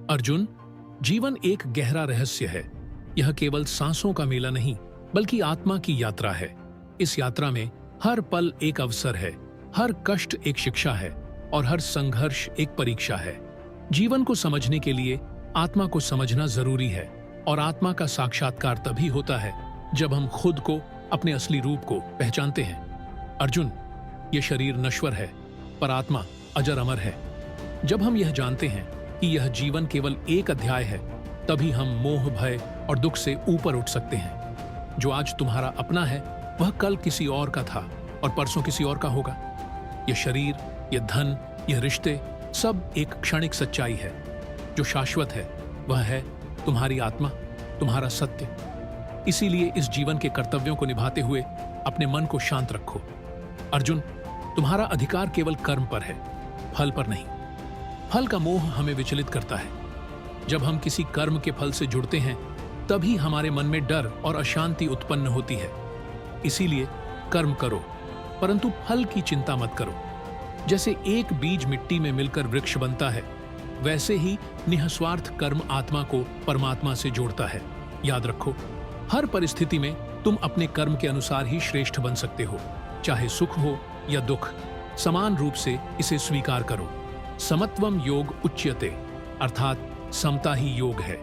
अर्जुन, जीवन एक गहरा रहस्य है। यह केवल सांसों का मेला नहीं, बल्कि आत्मा की यात्रा है। इस यात्रा में हर पल एक अवसर है, हर कष्ट एक शिक्षा है और हर संघर्ष एक परीक्षा है। जीवन को समझने के लिए आत्मा को समझना जरूरी है, और आत्मा का साक्षात्कार तभी होता है जब हम खुद को, अपने असली रूप को पहचानते हैं। अर्जुन, यह शरीर नश्वर है, पर आत्मा अजर अमर है। जब हम यह जानते हैं कि यह जीवन केवल एक अध्याय है, तभी हम मोह, भय और दुख से ऊपर उठ सकते हैं। जो आज तुम्हारा अपना है, वह कल किसी और का था और परसों किसी और का होगा। यह शरीर, यह धन, यह रिश्ते, सब एक क्षणिक सच्चाई है। जो शाश्वत है वह है तुम्हारी आत्मा, तुम्हारा सत्य। इसीलिए इस जीवन के कर्तव्यों को निभाते हुए अपने मन को शांत रखो। अर्जुन, तुम्हारा अधिकार केवल कर्म पर है, फल पर नहीं। फल का मोह हमें विचलित करता है। जब हम किसी कर्म के फल से जुड़ते हैं, तभी हमारे मन में डर और अशांति उत्पन्न होती है। इसीलिए कर्म करो, परंतु फल की चिंता मत करो। जैसे एक बीज मिट्टी में मिलकर वृक्ष बनता है, वैसे ही निःस्वार्थ कर्म आत्मा को परमात्मा से जोड़ता है। याद रखो, हर परिस्थिति में तुम अपने कर्म के अनुसार ही श्रेष्ठ बन सकते हो। चाहे सुख हो या दुख, समान रूप से इसे स्वीकार करो। समत्वम योग उच्यते, अर्थात समता ही योग है।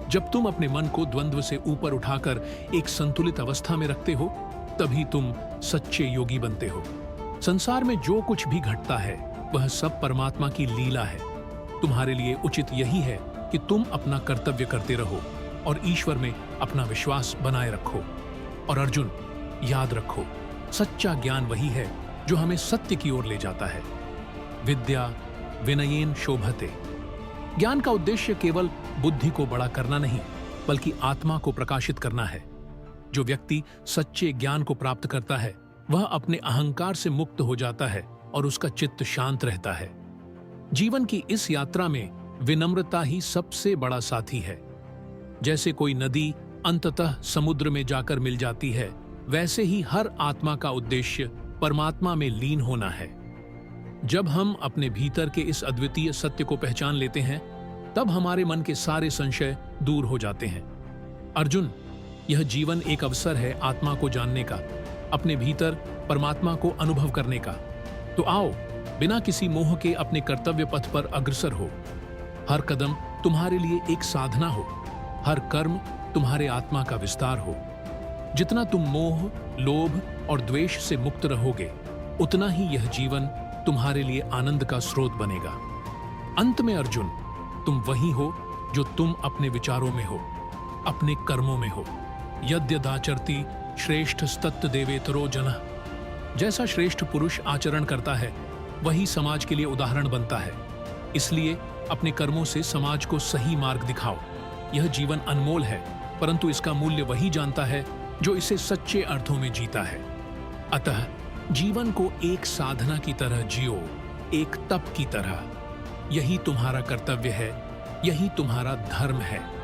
जब तुम अपने मन को द्वंद्व से ऊपर उठाकर एक संतुलित अवस्था में रखते हो, तभी तुम सच्चे योगी बनते हो। संसार में जो कुछ भी घटता है, वह सब परमात्मा की लीला है। तुम्हारे लिए उचित यही है कि तुम अपना कर्तव्य करते रहो और ईश्वर में अपना विश्वास बनाए रखो। और अर्जुन, याद रखो, सच्चा ज्ञान वही है जो हमें सत्य की ओर ले जाता है। विद्या विनयेन शोभते। ज्ञान का उद्देश्य केवल बुद्धि को बड़ा करना नहीं, बल्कि आत्मा को प्रकाशित करना है। जो व्यक्ति सच्चे ज्ञान को प्राप्त करता है, वह अपने अहंकार से मुक्त हो जाता है और उसका चित्त शांत रहता है। जीवन की इस यात्रा में विनम्रता ही सबसे बड़ा साथी है। जैसे कोई नदी अंततः समुद्र में जाकर मिल जाती है, वैसे ही हर आत्मा का उद्देश्य परमात्मा में लीन होना है। जब हम अपने भीतर के इस अद्वितीय सत्य को पहचान लेते हैं, तब हमारे मन के सारे संशय दूर हो जाते हैं। अर्जुन, यह जीवन एक अवसर है आत्मा को जानने का, अपने भीतर परमात्मा को अनुभव करने का। तो आओ, बिना किसी मोह के अपने कर्तव्य पथ पर अग्रसर हो। हर कदम तुम्हारे लिए एक साधना हो, हर कर्म तुम्हारे आत्मा का विस्तार हो। जितना तुम मोह, लोभ और द्वेष से मुक्त रहोगे, उतना ही यह जीवन तुम्हारे लिए आनंद का स्रोत बनेगा। अंत में अर्जुन, तुम वही हो जो तुम अपने विचारों में हो, अपने कर्मों में हो। यद्यदाचरति श्रेष्ठ स्तत्त देवेतरो जनः। जैसा श्रेष्ठ पुरुष आचरण करता है, वही समाज के लिए उदाहरण बनता है। इसलिए अपने कर्मों से समाज को सही मार्ग दिखाओ। यह जीवन अनमोल है, परंतु इसका मूल्य वही जानता है जो इसे सच्चे अर्थों में जीता है। अतः जीवन को एक साधना की तरह जियो, एक तप की तरह। यही तुम्हारा कर्तव्य है, यही तुम्हारा धर्म है।